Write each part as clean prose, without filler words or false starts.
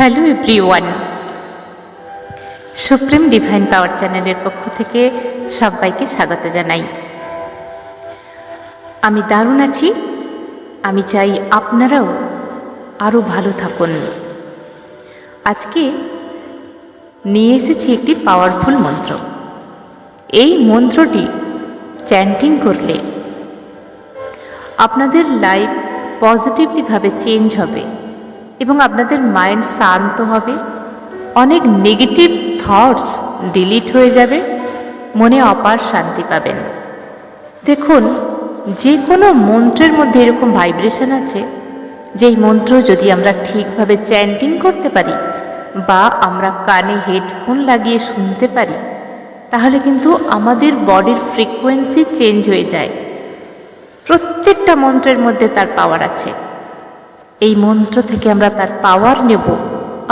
Hello everyone, supreme divine পাওয়ার চ্যানেলের পক্ষ থেকে সবাইকে স্বাগত জানাই। আমি দারুণ আছি। আমি চাই আপনারাও আরও ভালো থাকুন। আজকে নিয়ে এসেছি একটি পাওয়ারফুল মন্ত্র। এই মন্ত্রটি চ্যান্টিং করলে আপনাদের লাইফ পজিটিভলিভাবে চেঞ্জ হবে এবং আপনাদের মাইন্ড শান্ত হবে, অনেক নেগেটিভ থটস ডিলিট হয়ে যাবে, মনে অপার শান্তি পাবেন। দেখুন, যে কোনো মন্ত্রের মধ্যে এরকম ভাইব্রেশন আছে, যেই মন্ত্র যদি আমরা ঠিকভাবে চ্যান্টিং করতে পারি বা আমরা কানে হেডফোন লাগিয়ে শুনতে পারি, তাহলে কিন্তু আমাদের বডির ফ্রিকোয়েন্সি চেঞ্জ হয়ে যায়। প্রত্যেকটা মন্ত্রের মধ্যে তার পাওয়ার আছে। এই মন্ত্র থেকে আমরা তার পাওয়ার নেব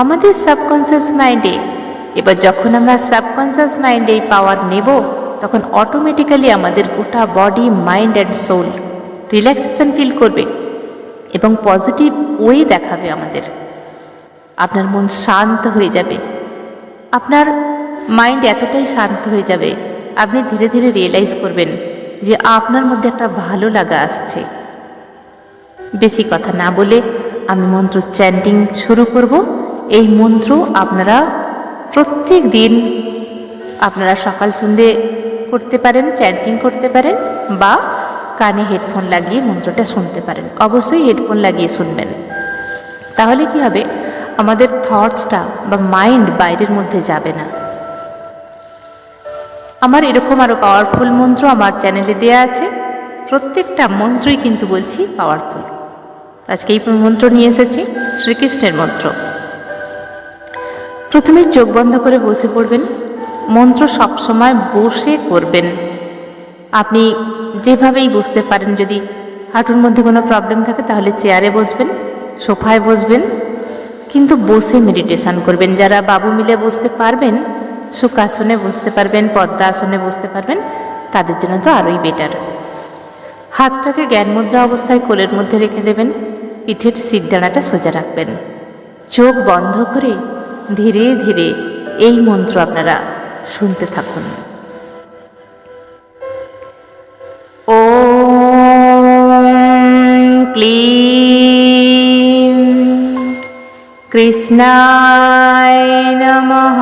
আমাদের সাবকনসিয়াস মাইন্ডে। এবার যখন আমরা সাবকনসিয়াস মাইন্ডে এই পাওয়ার নেব, তখন অটোমেটিক্যালি আমাদের গোটা body, mind and soul relaxation feel করবে এবং পজিটিভ ওয়ে দেখাবে আমাদের। আপনার মন শান্ত হয়ে যাবে, আপনার মাইন্ড এতটাই শান্ত হয়ে যাবে, আপনি ধীরে ধীরে রিয়েলাইজ করবেন যে আপনার মধ্যে একটা ভালো লাগা আসছে। বেশি কথা না বলে আমি মন্ত্র চ্যান্টিং শুরু করব। এই মন্ত্র আপনারা প্রত্যেক দিন আপনারা সকাল সন্ধ্যে করতে পারেন, চ্যান্টিং করতে পারেন, বা কানে হেডফোন লাগিয়ে মন্ত্রটা শুনতে পারেন। অবশ্যই হেডফোন লাগিয়ে শুনবেন, তাহলে কি হবে, আমাদের থটসটা বা মাইন্ড বাইরের মধ্যে যাবে না। আমার এরকম আরও পাওয়ারফুল মন্ত্র আমার চ্যানেলে দেয়া আছে। প্রত্যেকটা মন্ত্রই কিন্তু বলছি পাওয়ারফুল। আজকে এই মন্ত্র নিয়ে এসেছি, শ্রীকৃষ্ণের মন্ত্র। প্রথমে চোখ বন্ধ করে বসে পড়বেন। মন্ত্র সবসময় বসে করবেন। আপনি যেভাবেই বসতে পারেন, যদি হাঁটুর মধ্যে কোনো প্রবলেম থাকে তাহলে চেয়ারে বসবেন, সোফায় বসবেন, কিন্তু বসে মেডিটেশন করবেন। যারা বাবু মিলে বসতে পারবেন, সুখাসনে বসতে পারবেন, পদ্মাসনে বসতে পারবেন, তাদের জন্য তো আরোই বেটার। হাতটাকে জ্ঞান মুদ্রা অবস্থায় কোলের মধ্যে রেখে দেবেন, পিঠের শিরদাঁড়াটা সোজা রাখবেন। চোখ বন্ধ করে ধীরে ধীরে এই মন্ত্র আপনারা শুনতে থাকুন। ওম ক্লীম কৃষ্ণায় নমঃ।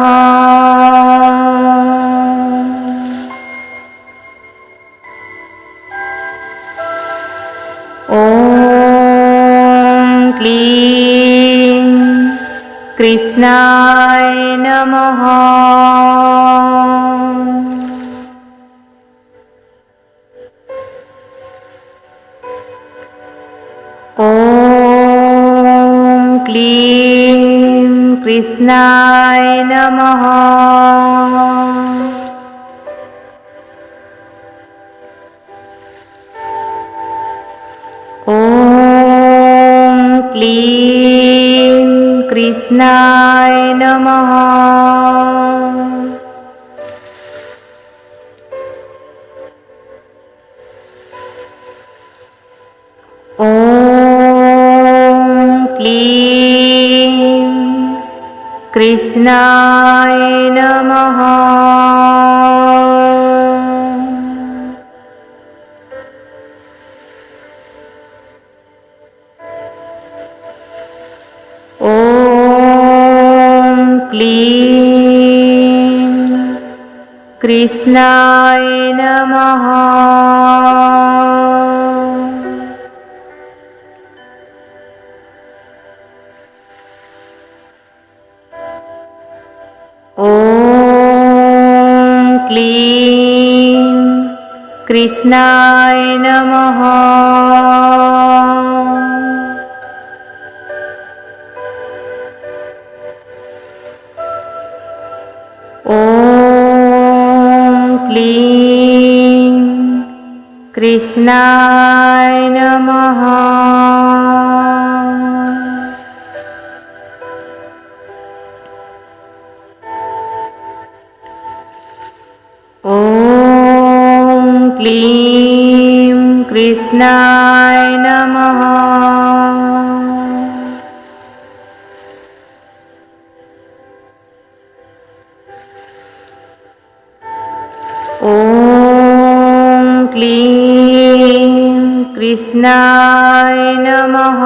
ওম ক্লীম কৃষ্ণায় নমঃ। ওম ক্লীম কৃষ্ণায় নমঃ। ওম ক্লীম কৃষ্ণায় নমঃ। ওম ক্লীম কৃষ্ণায় নমঃ। ওম ক্লীম কৃষ্ণায় নমঃ। ওম ক্লীম কৃষ্ণায় নমঃ। ওম ক্লীম কৃষ্ণায় নমঃ। ওম ক্লীম কৃষ্ণায় নমঃ। ॐ क्लीं कृष्णाय नमः।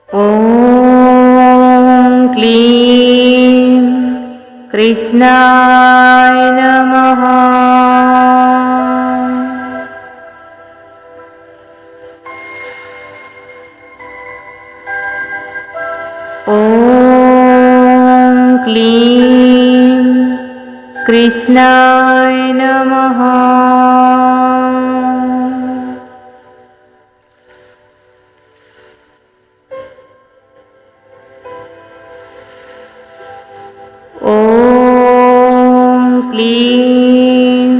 ॐ क्लीं कृष्णाय नमः। ॐ क्लीं कृष्णाय नमः। ॐ क्लीं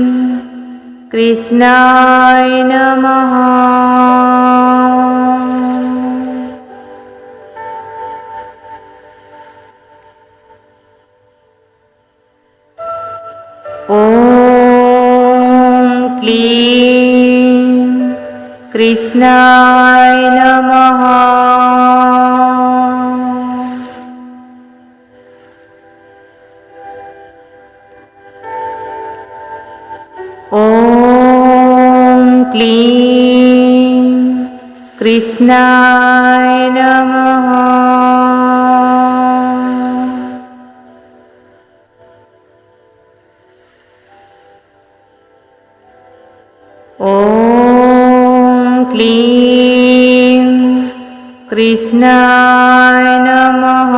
कृष्णाय नमः। ॐ क्लीं कृष्णाय नमः। ॐ क्लीं कृष्णाय नमः। ॐ क्लीं कृष्णाय नमः।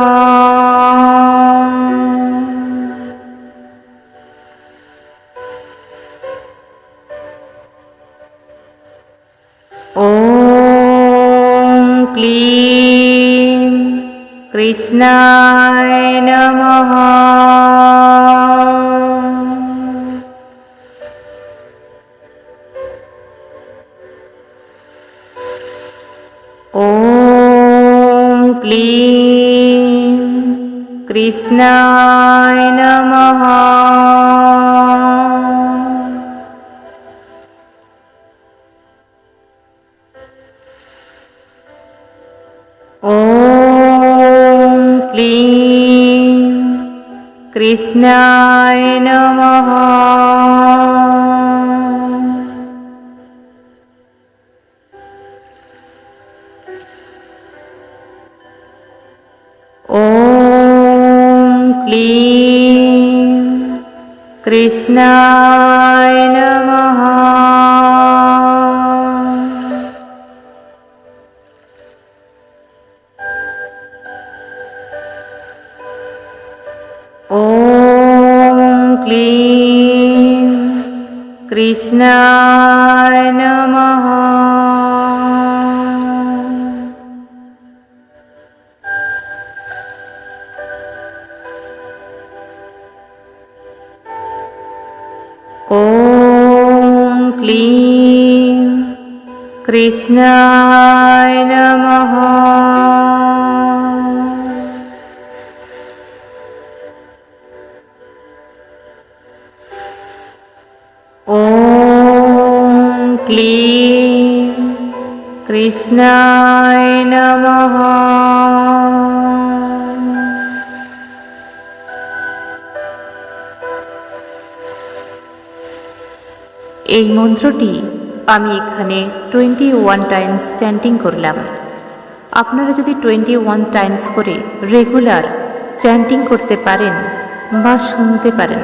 ॐ क्लीं कृष्णाय नमः। ॐ क्लीं कृष्णाय नमः। ॐ क्लीं कृष्णाय नमः। ॐ क्लीं कृष्णाय नमः। ॐ क्लीं कृष्णाय नमः। ॐ क्लीं कृष्णाय नमः। ॐ क्लीं कृष्णाय नमः। এই মন্ত্রটি আমি এখানে 21 টাইমস চ্যান্টিং করলাম। আপনারা যদি 21 টাইমস করে রেগুলার চ্যান্টিং করতে পারেন বা শুনতে পারেন,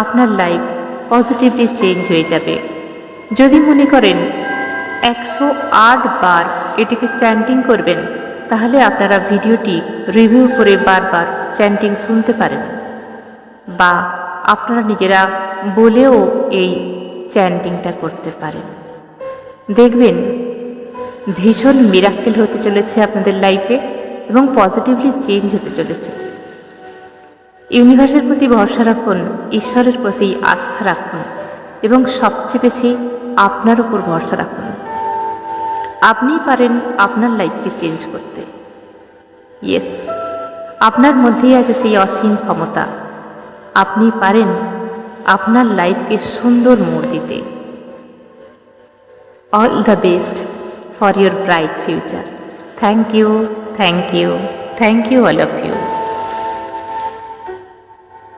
আপনার লাইফ পজিটিভলি চেঞ্জ হয়ে যাবে। যদি মনে করেন 108 বার এটিকে চ্যান্টিং করবেন, তাহলে আপনারা ভিডিওটি রিভিউ করে বারবার চ্যান্টিং শুনতে পারেন, বা আপনারা নিজেরা বলেও এই চ্যান্টিংটা করতে পারেন। দেখবেন ভীষণ মিরাক্কেল হতে চলেছে আপনাদের লাইফে এবং পজিটিভলি চেঞ্জ হতে চলেছে। ইউনিভার্সের প্রতি ভরসা রাখুন, ঈশ্বরের প্রতি আস্থা রাখুন এবং সবচেয়ে বেশি আপনার উপর ভরসা রাখুন। আপনি পারেন আপনার লাইফকে চেঞ্জ করতে। ইয়েস, আপনার মধ্যেই আছে সেই অসীম ক্ষমতা। আপনি পারেন আপনার লাইফকে সুন্দর মোড় দিতে। All the best for your bright future. Thank you, thank you, thank you all of you.